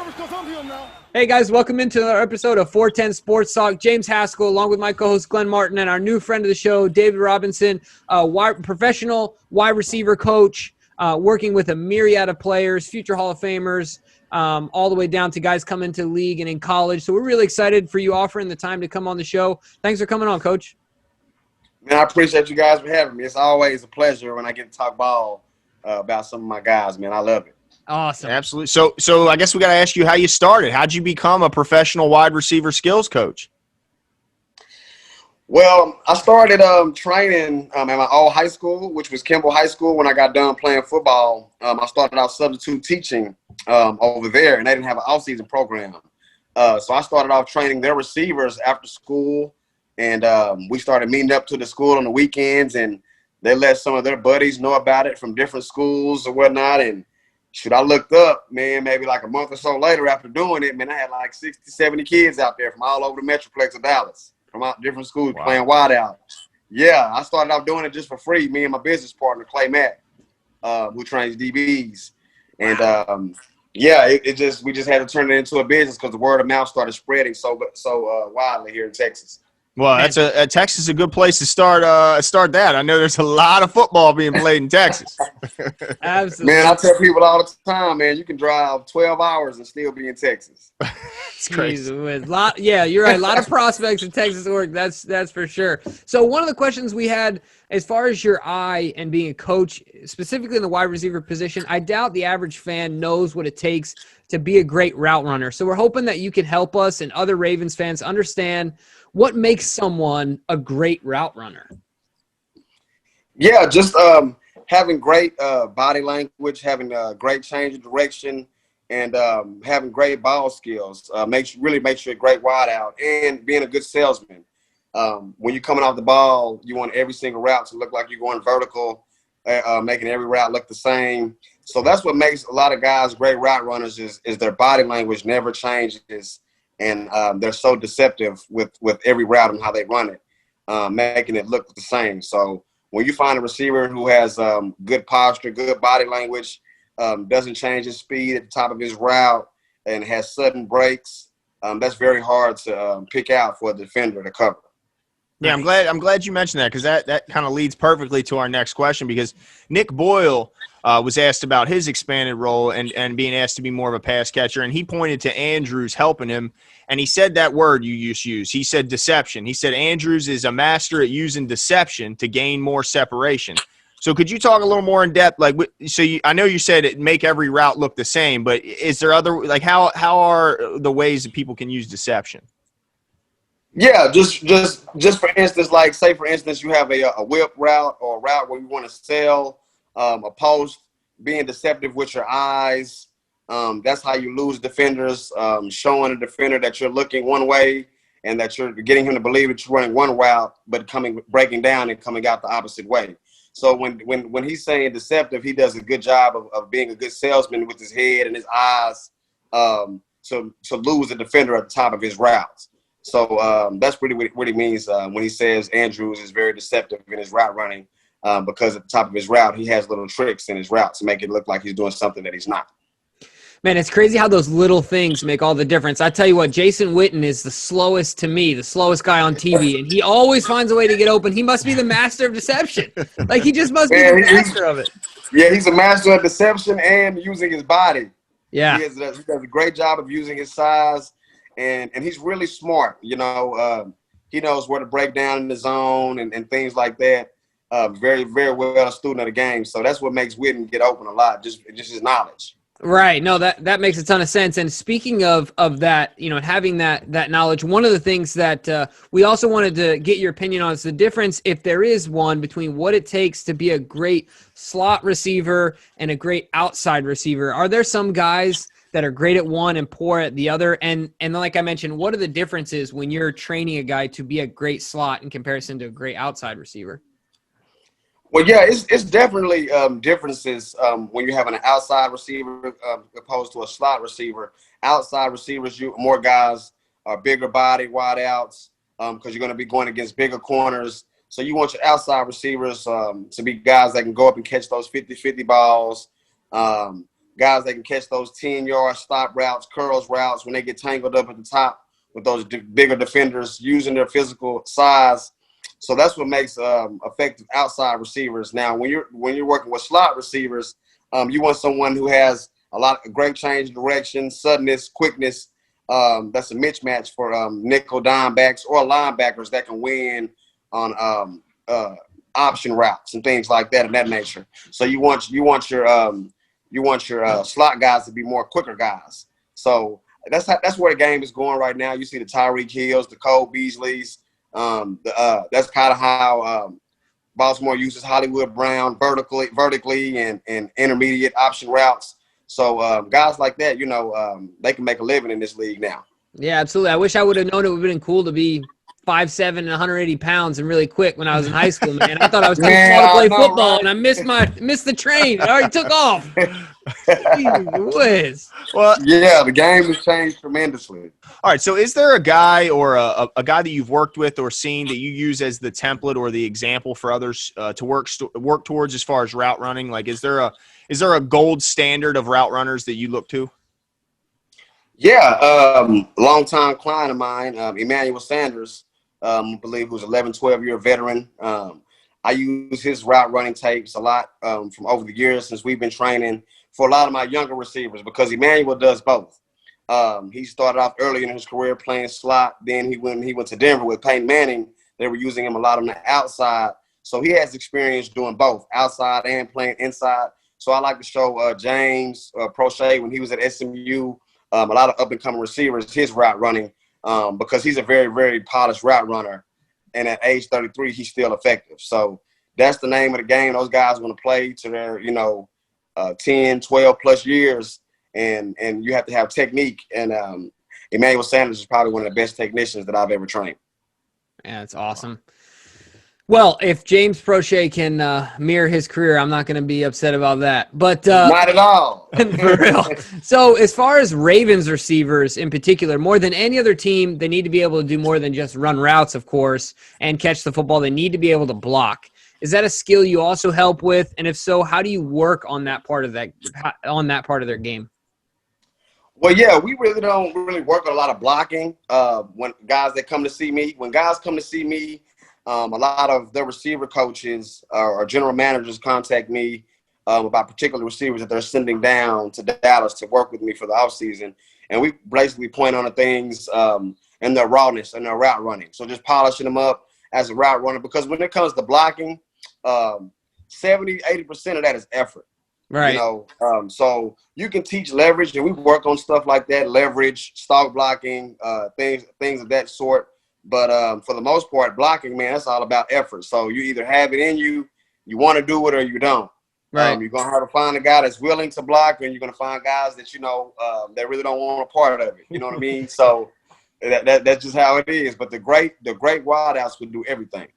nervous because I'm here now. Hey guys, welcome into another episode of 410 Sports Talk. James Haskell, along with my co-host Glenn Martin, and our new friend of the show, David Robinson, professional wide receiver coach, working with a myriad of players, future Hall of Famers, all the way down to guys coming into the league and in college. So we're really excited for you offering the time to come on the show. Thanks for coming on, Coach. Man, I appreciate you guys for having me. It's always a pleasure when I get to talk ball about some of my guys, man. I love it. Awesome. Absolutely. So I guess we got to ask you how you started. How'd you become a professional wide receiver skills coach? Well, I started training at my old high school, which was Kimball High School. When I got done playing football, I started out substitute teaching over there, and they didn't have an off-season program. So I started off training their receivers after school, and we started meeting up to the school on the weekends, and they let some of their buddies know about it from different schools or whatnot. And I looked up, man, maybe like a month or so later after doing it, man, I had like 60, 70 kids out there from all over the Metroplex of Dallas, from out different schools playing wide out. Yeah, I started off doing it just for free, me and my business partner, Clay Mack, who trains DBs. And, we just had to turn it into a business because the word of mouth started spreading so widely here in Texas. Well, Texas is a good place to start that. I know there's a lot of football being played in Texas. Absolutely. Man, I tell people all the time, man, you can drive 12 hours and still be in Texas. It's crazy. Yeah, you're right. A lot of prospects in Texas work. That's for sure. So one of the questions we had as far as your eye and being a coach, specifically in the wide receiver position, I doubt the average fan knows what it takes to be a great route runner. So we're hoping that you can help us and other Ravens fans understand what makes someone a great route runner. Yeah, just having great body language, having great change of direction, and having great ball skills makes you a great wide out, and being a good salesman. When you're coming off the ball, you want every single route to look like you're going vertical, making every route look the same. So that's what makes a lot of guys great route runners is their body language never changes, and they're so deceptive with every route and how they run it, making it look the same. So when you find a receiver who has good posture, good body language, doesn't change his speed at the top of his route, and has sudden breaks, that's very hard to pick out for a defender to cover. Yeah, I'm glad you mentioned that, because that kind of leads perfectly to our next question, because Nick Boyle was asked about his expanded role and being asked to be more of a pass catcher, and he pointed to Andrews helping him, and he said that word you just used. He said deception. He said Andrews is a master at using deception to gain more separation. So could you talk a little more in depth? I know you said it make every route look the same, but is there other, how are the ways that people can use deception? Yeah, just for instance, say for instance you have a whip route or a route where you want to sell a post, being deceptive with your eyes. That's how you lose defenders, showing a defender that you're looking one way and that you're getting him to believe that you're running one route, but breaking down and coming out the opposite way. So when he's saying deceptive, he does a good job of being a good salesman with his head and his eyes to lose a defender at the top of his routes. So that's really what he means when he says Andrews is very deceptive in his route running, because at the top of his route, he has little tricks in his route to make it look like he's doing something that he's not. Man, it's crazy how those little things make all the difference. I tell you what, Jason Witten is the slowest guy on TV, and he always finds a way to get open. He must be the master of deception. He just must be the master of it. Yeah, he's a master of deception and using his body. Yeah. He does a great job of using his size, and he's really smart. He knows where to break down in the zone and things like that. Very, very well a student of the game. So that's what makes Witten get open a lot, just his knowledge. Right. No, that makes a ton of sense. And speaking of that, having that knowledge, one of the things that we also wanted to get your opinion on is the difference, if there is one, between what it takes to be a great slot receiver and a great outside receiver. Are there some guys that are great at one and poor at the other? And like I mentioned, what are the differences when you're training a guy to be a great slot in comparison to a great outside receiver? Well, yeah, it's definitely differences when you're having an outside receiver opposed to a slot receiver. Outside receivers, more guys are bigger body, wide outs, because you're going to be going against bigger corners. So you want your outside receivers to be guys that can go up and catch those 50-50 balls, guys that can catch those 10-yard stop routes, curls routes when they get tangled up at the top with those bigger defenders using their physical size. So that's what makes effective outside receivers. Now, when you're working with slot receivers, you want someone who has a lot of great change of direction, suddenness, quickness. That's a mismatch for nickel dime backs or linebackers that can win on option routes and things like that of that nature. So you want your slot guys to be more quicker guys. So that's where the game is going right now. You see the Tyreek Hills, the Cole Beasleys. That's kind of how Baltimore uses Hollywood Brown vertically and intermediate option routes. So guys like that, they can make a living in this league now. Yeah, absolutely. I wish I would have known it would have been cool to be 5'7" and 180 pounds and really quick when I was in high school, man. I thought I was too small to play football, right? And I missed the train. It already took off. Jeez, well, yeah, the game has changed tremendously. All right, so is there a guy or a guy that you've worked with or seen that you use as the template or the example for others to work towards as far as route running? Like, is there a gold standard of route runners that you look to? Yeah, longtime client of mine, Emmanuel Sanders, I believe, who's 11, 12-year veteran. I use his route running tapes a lot from over the years since we've been training for a lot of my younger receivers because Emmanuel does both. He started off early in his career playing slot. Then he went to Denver with Peyton Manning. They were using him a lot on the outside. So he has experience doing both, outside and playing inside. So I like to show James Proche when he was at SMU, a lot of up-and-coming receivers, his route running because he's a very, very polished route runner. And at age 33, he's still effective. So that's the name of the game. Those guys want to play to their, 10, 12-plus years. And you have to have technique. And Emmanuel Sanders is probably one of the best technicians that I've ever trained. Yeah, that's awesome. Well, if James Proche can mirror his career, I'm not going to be upset about that. But not at all. For real. So as far as Ravens receivers in particular, more than any other team, they need to be able to do more than just run routes, of course, and catch the football. They need to be able to block. Is that a skill you also help with? And if so, how do you work on that part of their game? Well, yeah, we really don't work on a lot of blocking. When guys come to see me, a lot of the receiver coaches or general managers contact me about particular receivers that they're sending down to Dallas to work with me for the offseason. And we basically point on the things and their rawness and their route running. So just polishing them up as a route runner. Because when it comes to blocking, 70-80% of that is effort. Right. So you can teach leverage, and we work on stuff like that, leverage, stalk blocking, things of that sort. But for the most part, blocking, man, that's all about effort. So you either have it in you want to do it, or you don't. Right. You're going to have to find a guy that's willing to block, and you're going to find guys that, that really don't want a part of it. You know what I mean? So that's just how it is. But the great wideouts would do everything.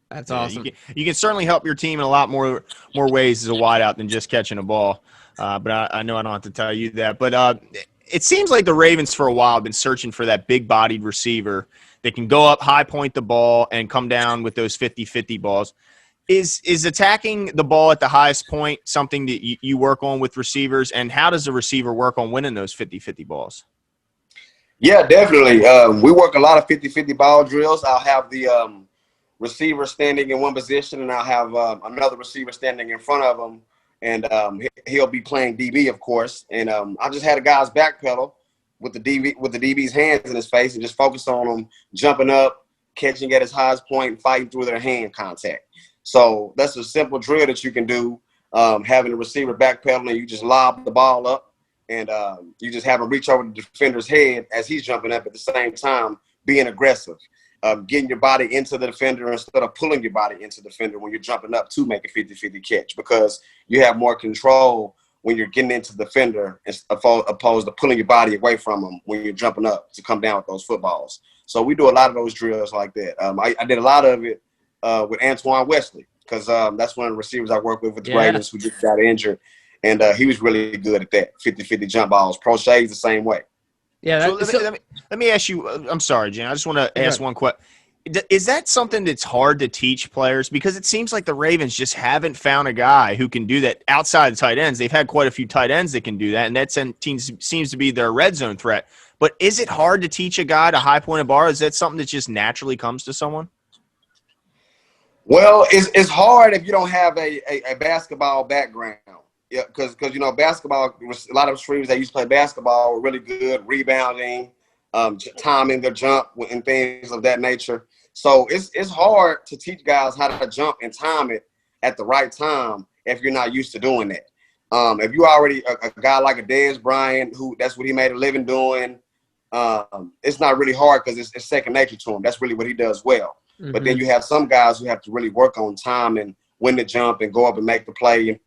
That's awesome. You can certainly help your team in a lot more ways as a wideout than just catching a ball. But I know I don't have to tell you that. But it seems like the Ravens for a while have been searching for that big-bodied receiver that can go up, high point the ball, and come down with those 50-50 balls. Is attacking the ball at the highest point something that you work on with receivers? And how does a receiver work on winning those 50-50 balls? Yeah, definitely. We work a lot of 50-50 ball drills. I'll have the receiver standing in one position, and I'll have another receiver standing in front of him, and he'll be playing DB, of course. And I just had a guy's backpedal with the DB's hands in his face and just focus on him jumping up, catching at his highest point, and fighting through their hand contact. So that's a simple drill that you can do, having the receiver backpedaling, and you just lob the ball up, and you just have him reach over the defender's head as he's jumping up at the same time, being aggressive. Getting your body into the defender instead of pulling your body into the defender when you're jumping up to make a 50-50 catch, because you have more control when you're getting into the defender opposed to pulling your body away from them when you're jumping up to come down with those footballs. So we do a lot of those drills like that. I did a lot of it with Antoine Wesley because that's one of the receivers I work with the Ravens who just got injured. And he was really good at that, 50-50 jump balls. Proche is the same way. Yeah. Let me ask you. I'm sorry, Jen. I just want to ask one question. Is that something that's hard to teach players? Because it seems like the Ravens just haven't found a guy who can do that outside the tight ends. They've had quite a few tight ends that can do that, and that seems to be their red zone threat. But is it hard to teach a guy to high point a bar? Is that something that just naturally comes to someone? Well, it's hard if you don't have a basketball background. Yeah, because basketball, a lot of streamers that used to play basketball were really good rebounding, timing their jump and things of that nature. So it's hard to teach guys how to jump and time it at the right time if you're not used to doing that. If you already a guy like a Dez Bryant, who that's what he made a living doing, it's not really hard because it's second nature to him. That's really what he does well. Mm-hmm. But then you have some guys who have to really work on time and when to jump and go up and make the play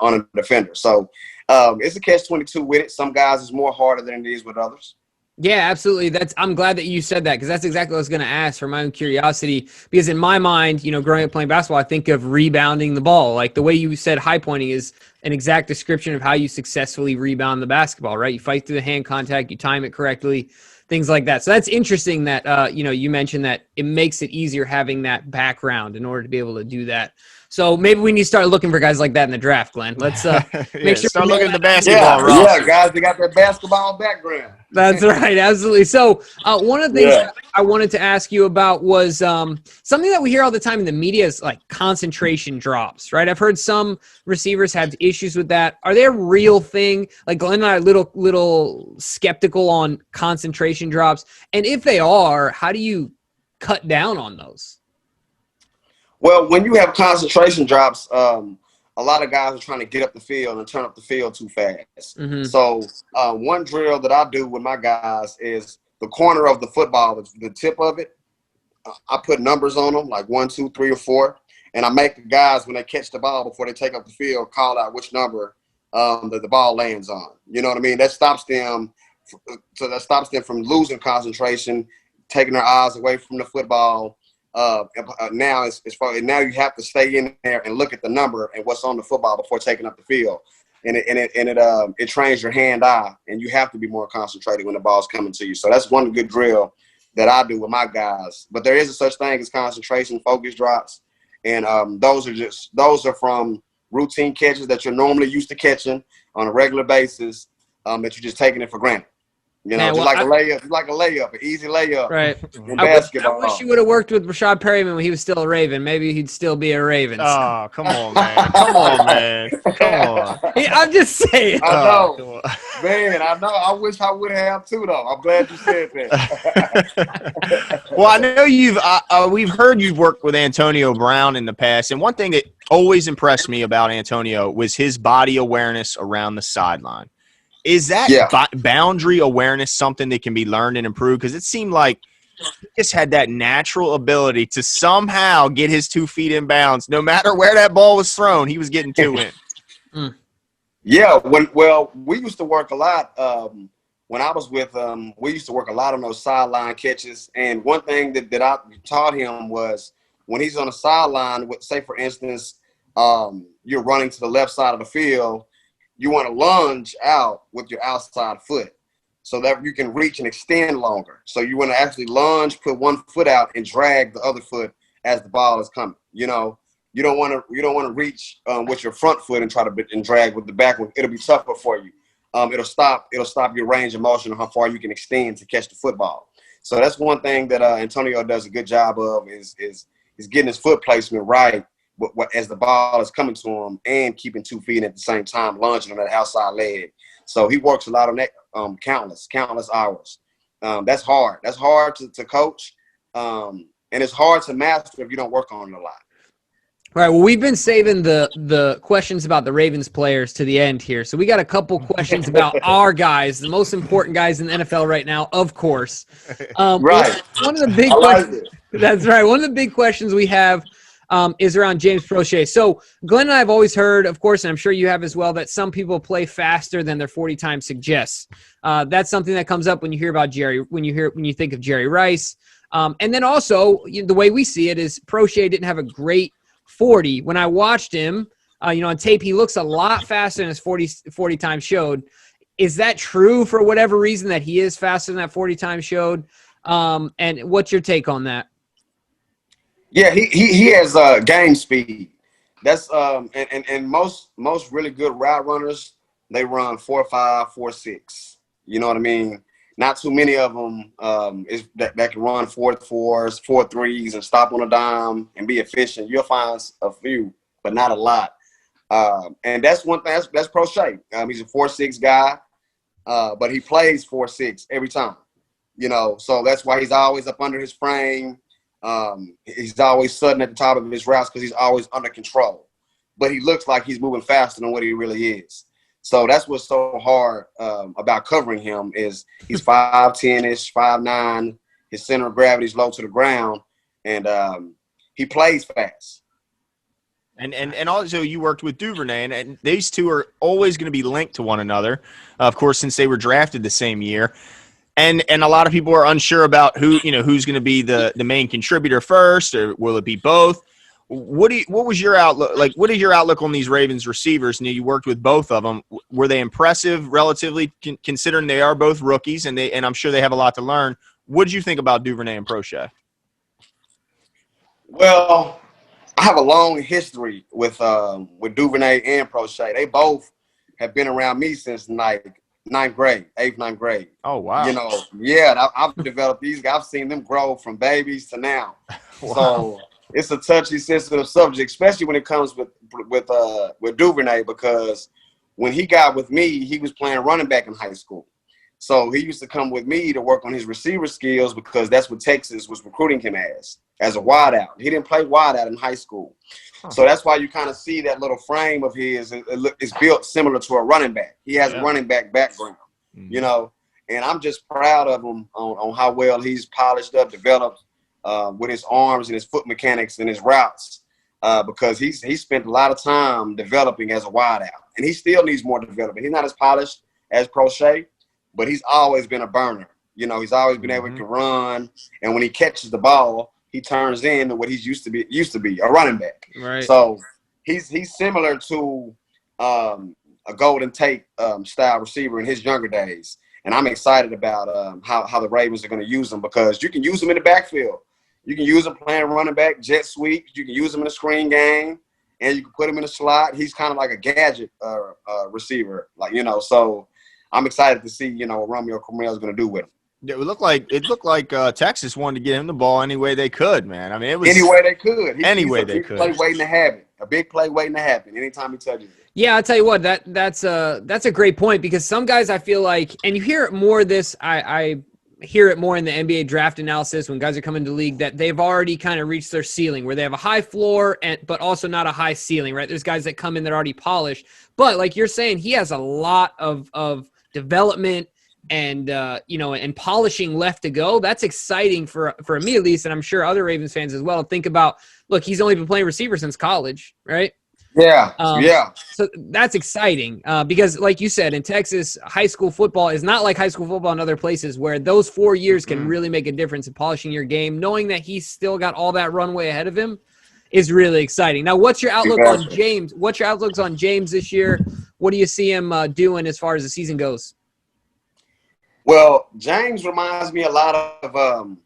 on a defender. So it's a catch-22 with it. Some guys is more harder than it is with others. Yeah, absolutely. I'm glad that you said that because that's exactly what I was going to ask for my own curiosity. Because in my mind, growing up playing basketball, I think of rebounding the ball. Like the way you said high pointing is an exact description of how you successfully rebound the basketball, right? You fight through the hand contact, you time it correctly, things like that. So that's interesting that, you mentioned that it makes it easier having that background in order to be able to do that. So maybe we need to start looking for guys like that in the draft, Glenn. Let's make sure start looking at the basketball roster. Yeah, guys, they got that basketball background. That's right, absolutely. So one of the things that I wanted to ask you about was something that we hear all the time in the media is like concentration drops, right? I've heard some receivers have issues with that. Are they a real thing? Like Glenn and I are little skeptical on concentration drops. And if they are, how do you cut down on those? Well, when you have concentration drops, a lot of guys are trying to get up the field and turn up the field too fast. Mm-hmm. So one drill that I do with my guys is the corner of the football, the tip of it. I put numbers on them, like 1, 2, 3, or 4, and I make the guys, when they catch the ball before they take up the field, call out which number that the ball lands on. You know what I mean? That stops them from losing concentration, taking their eyes away from the football. Now you have to stay in there and look at the number and what's on the football before taking up the field, and it trains your hand-eye, and you have to be more concentrated when the ball's coming to you. So that's one good drill that I do with my guys. But there is a such thing as concentration focus drops, and those are from routine catches that you're normally used to catching on a regular basis, that you're just taking it for granted. Like a layup, an easy layup. Right. In basketball. I wish you would have worked with Rashad Perryman when he was still a Raven. Maybe he'd still be a Raven. Oh, come on, man. Come on. Yeah, I'm just saying. I know. Man, I know. I wish I would have too, though. I'm glad you said that. Well, I know we've heard you've worked with Antonio Brown in the past, and one thing that always impressed me about Antonio was his body awareness around the sideline. Is that boundary awareness something that can be learned and improved? Because it seemed like he just had that natural ability to somehow get his 2 feet in bounds. No matter where that ball was thrown, he was getting 2 in. Yeah, we used to work a lot. When I was with we used to work a lot on those sideline catches. And one thing that I taught him was when he's on the sideline, say, for instance, you're running to the left side of the field, you want to lunge out with your outside foot so that you can reach and extend longer. So you want to actually lunge, put one foot out, and drag the other foot as the ball is coming. You don't want to reach with your front foot and try to drag with the back one. It'll be tougher for you. It'll stop your range of motion on how far you can extend to catch the football. So that's one thing that Antonio does a good job of is getting his foot placement right. As the ball is coming to him and keeping 2 feet at the same time, lunging on that outside leg. So he works a lot on that countless hours. That's hard. That's hard to coach. And it's hard to master if you don't work on it a lot. All right, well, we've been saving the questions about the Ravens players to the end here. So we got a couple questions about our guys, the most important guys in the NFL right now, of course. Right. One of the big questions. That's right. One of the big questions we have is around James Proche. So Glenn and I have always heard, of course, and I'm sure you have as well, that some people play faster than their 40 time suggests. That's something that comes up when you hear about when you think of Jerry Rice. And then also the way we see it is Proche didn't have a great 40. When I watched him, on tape, he looks a lot faster than his 40 time showed. Is that true for whatever reason that he is faster than that 40 time showed? And what's your take on that? Yeah, he has game speed. That's and most really good route runners, they run 4.5, 4.6. You know what I mean? Not too many of them is that can run 4.4s, 4.3s, and stop on a dime and be efficient. You'll find a few, but not a lot. And that's one thing. That's Proche. He's a 4.6 guy, but he plays 4.6 every time. You know, so that's why he's always up under his frame. He's always sudden at the top of his routes because he's always under control. But he looks like he's moving faster than what he really is. So that's what's so hard about covering him is he's 5'10-ish, 5'9". His center of gravity is low to the ground, and he plays fast. And also you worked with Duvernay, and these two are always going to be linked to one another, of course, since they were drafted the same year. And a lot of people are unsure about who's going to be the main contributor first, or will it be both? What was your outlook? Like, what is your outlook on these Ravens receivers? You worked with both of them. Were they impressive relatively, considering they are both rookies, and I'm sure they have a lot to learn? What did you think about Duvernay and Proche? Well, I have a long history with Duvernay and Proche. They both have been around me since like 9th grade, 8th, 9th grade. Oh, wow. You know, yeah, I've developed these guys. I've seen them grow from babies to now. Wow. So it's a touchy, sensitive subject, especially when it comes with Duvernay, because when he got with me, he was playing running back in high school. So he used to come with me to work on his receiver skills because that's what Texas was recruiting him as a wideout. He didn't play wideout in high school. So that's why you kind of see that little frame of his is built similar to a running back. He has a running back background, you know, and I'm just proud of him on how well he's polished up, developed with his arms and his foot mechanics and his routes because he spent a lot of time developing as a wideout, and he still needs more development. He's not as polished as Proche, but he's always been a burner. You know, he's always been able to run, and when he catches the ball, he turns into what he's used to be a running back. Right. So he's similar to a Golden Tate style receiver in his younger days, and I'm excited about how the Ravens are going to use him because you can use him in the backfield. You can use him playing running back, jet sweeps. You can use him in a screen game, and you can put him in a slot. He's kind of like a gadget receiver, like, you know. So I'm excited to see, you know, what Romeo Crennel is going to do with him. It looked like Texas wanted to get him the ball any way they could, man. I mean, it was any way they could. Any way they could. Play waiting to happen. A big play waiting to happen anytime he touches it. Yeah, I'll tell you what, that's a great point because some guys I feel like, and you hear it more I hear it more in the NBA draft analysis when guys are coming to the league that they've already kind of reached their ceiling where they have a high floor but also not a high ceiling, right? There's guys that come in that are already polished. But like you're saying, he has a lot of development and and polishing left to go. That's exciting for me at least, and I'm sure other Ravens fans as well. Think about, look, he's only been playing receiver since college, right? Yeah, So that's exciting because, like you said, in Texas, high school football is not like high school football in other places where those 4 years can really make a difference in polishing your game. Knowing that he's still got all that runway ahead of him is really exciting. Now, what's your outlook on James? What's your outlooks on James this year? What do you see him doing as far as the season goes? Well, James reminds me a lot of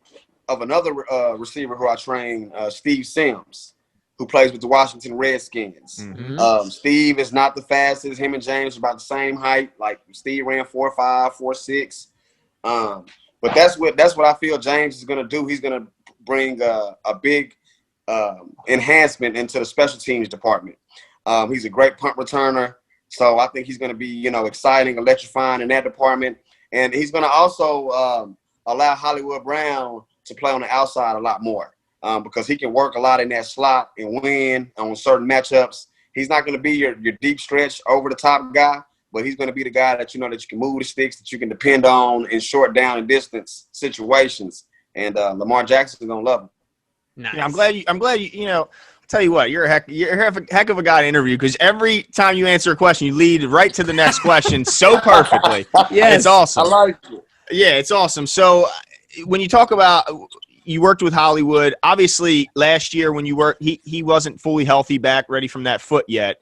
another receiver who I train, Steve Sims, who plays with the Washington Redskins. Mm-hmm. Steve is not the fastest. Him and James are about the same height. Like Steve ran 4.5, 4.6. But that's what I feel James is going to do. He's going to bring a big enhancement into the special teams department. He's a great punt returner. So I think he's going to be, you know, exciting, electrifying in that department. And he's going to also allow Hollywood Brown to play on the outside a lot more because he can work a lot in that slot and win on certain matchups. He's not going to be your deep stretch, over-the-top guy, but he's going to be the guy that you know that you can move the sticks, that you can depend on in short down and distance situations. And Lamar Jackson is going to love him. Nice. Yeah, I'm glad you know. Tell you what, you're a heck of a guy to interview because every time you answer a question, you lead right to the next question so perfectly. Yeah, it's awesome. I like it. Yeah, it's awesome. So when you talk about you worked with Hollywood, obviously last year when you worked, he wasn't fully healthy back, ready from that foot yet.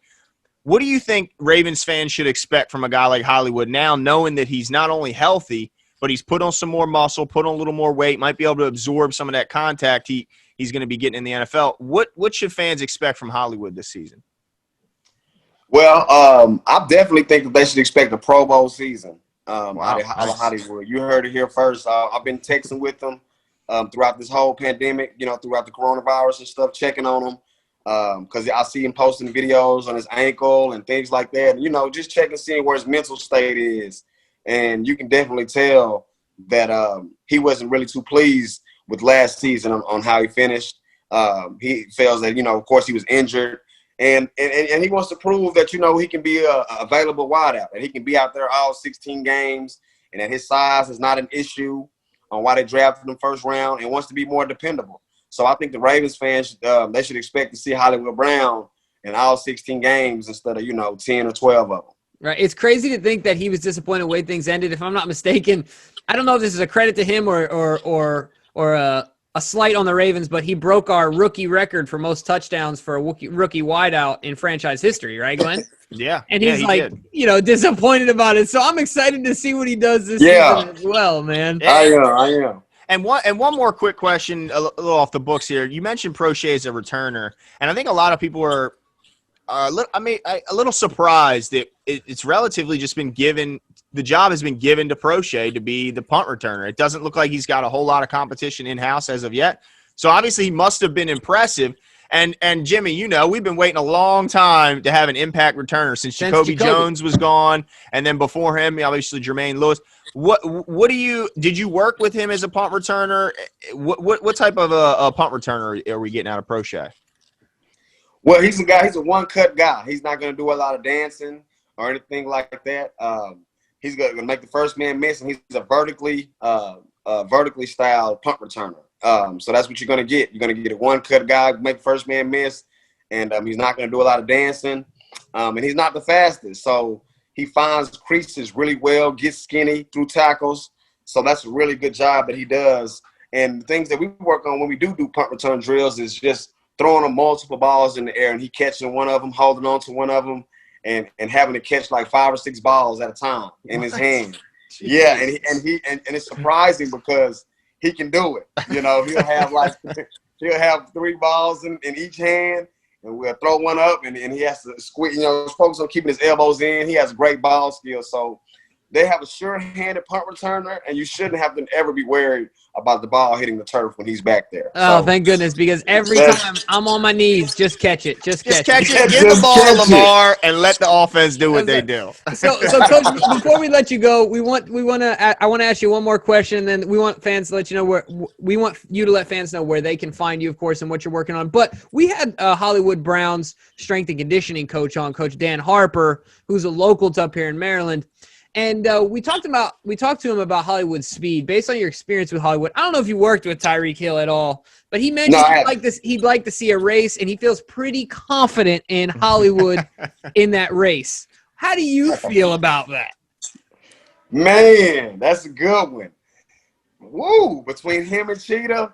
What do you think Ravens fans should expect from a guy like Hollywood now, knowing that he's not only healthy, but he's put on some more muscle, put on a little more weight, might be able to absorb some of that contact he's going to be getting in the NFL. What should fans expect from Hollywood this season? Well, I definitely think that they should expect a Pro Bowl season out of Hollywood. You heard it here first. I've been texting with them throughout this whole pandemic, throughout the coronavirus and stuff, checking on him. Because I see him posting videos on his ankle and things like that. And, just checking, seeing where his mental state is. And you can definitely tell that he wasn't really too pleased with last season on how he finished. He feels that, of course, he was injured. And he wants to prove that, he can be a available wideout, that he can be out there all 16 games, and that his size is not an issue on why they drafted him first round, and wants to be more dependable. So I think the Ravens fans, they should expect to see Hollywood Brown in all 16 games instead of, 10 or 12 of them. Right. It's crazy to think that he was disappointed the way things ended. If I'm not mistaken, I don't know if this is a credit to him or a slight on the Ravens, but he broke our rookie record for most touchdowns for a rookie wideout in franchise history, right, Glenn? Yeah. And he's disappointed about it. So I'm excited to see what he does this season as well, man. I am. And one more quick question, a little off the books here. You mentioned Proche as a returner, and I think a lot of people are a little surprised that it's relatively just been given. The job has been given to Proche to be the punt returner. It doesn't look like he's got a whole lot of competition in-house as of yet. So obviously he must have been impressive. And Jimmy, we've been waiting a long time to have an impact returner since Jacoby Jones was gone, and then before him, obviously Jermaine Lewis. Did you work with him as a punt returner? What type of a punt returner are we getting out of Proche? Well, he's a one-cut guy. He's not going to do a lot of dancing or anything like that. He's going to make the first man miss, and he's a vertically styled punt returner. So that's what you're going to get. You're going to get a one-cut guy, make the first man miss, and he's not going to do a lot of dancing. And he's not the fastest. So he finds creases really well, gets skinny through tackles. So that's a really good job that he does. And the things that we work on when we do punt return drills is just throwing him multiple balls in the air, and he catching one of them, holding on to one of them, and having to catch like 5 or 6 balls at a time in his hand. Jeez. Yeah, and it's surprising because he can do it. He'll have 3 balls in each hand, and we'll throw one up, and he has to squeeze. Focus on keeping his elbows in. He has great ball skills, so they have a sure-handed punt returner, and you shouldn't have to ever be worried about the ball hitting the turf when he's back there. Oh, thank goodness, because every time I'm on my knees, just catch it. Just catch it. Give the ball to Lamar and let the offense do what they do. So Coach, before we let you go, I want to ask you one more question, and then we want fans to let you know we want you to let fans know where they can find you, of course, and what you're working on. But we had Hollywood Brown's strength and conditioning coach on, Coach Dan Harper, who's a local to up here in Maryland. And we talked to him about Hollywood speed. Based on your experience with Hollywood, I don't know if you worked with Tyreek Hill at all, but he mentioned he'd like to see a race, and he feels pretty confident in Hollywood in that race. How do you feel about that? Man, that's a good one. Woo! Between him and Cheetah,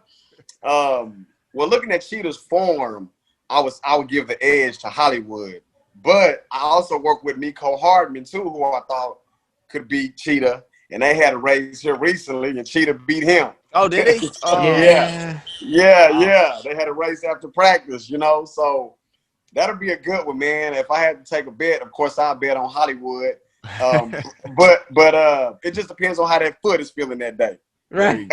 looking at Cheetah's form, I would give the edge to Hollywood. But I also work with Miko Hardman too, who I thought could beat Cheetah, and they had a race here recently, and Cheetah beat him. Oh, did he? Yeah. They had a race after practice, so that'll be a good one, man. If I had to take a bet, of course, I'll bet on Hollywood. But it just depends on how that foot is feeling that day. Right.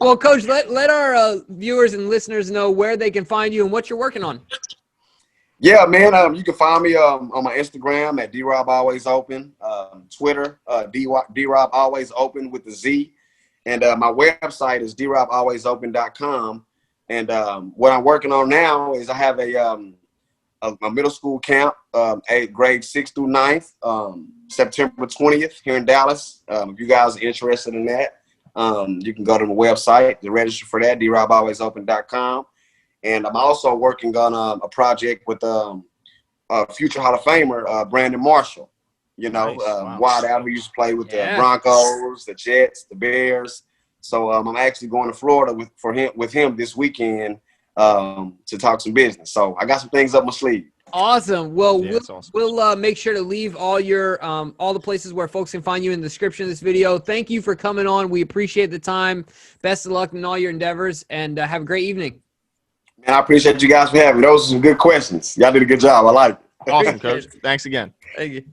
Well, Coach, let our viewers and listeners know where they can find you and what you're working on. Yeah, man. You can find me on my Instagram at DRobAlwaysOpen, Twitter, DRob Always Open with the Z, and my website is DRobAlwaysOpen.com. And what I'm working on now is I have a middle school camp, grades 6th through 9th, September 20th here in Dallas. If you guys are interested in that, you can go to the website to register for that, DRobAlwaysOpen.com. And I'm also working on a project with a future Hall of Famer, Brandon Marshall, wide out who used to play with the Broncos, the Jets, the Bears. So I'm actually going to Florida with him this weekend to talk some business. So I got some things up my sleeve. Awesome. Well, we'll make sure to leave all your all the places where folks can find you in the description of this video. Thank you for coming on. We appreciate the time. Best of luck in all your endeavors, and have a great evening. And I appreciate you guys for having me. Those are some good questions. Y'all did a good job. I like it. Awesome, Coach. Thanks again. Thank you.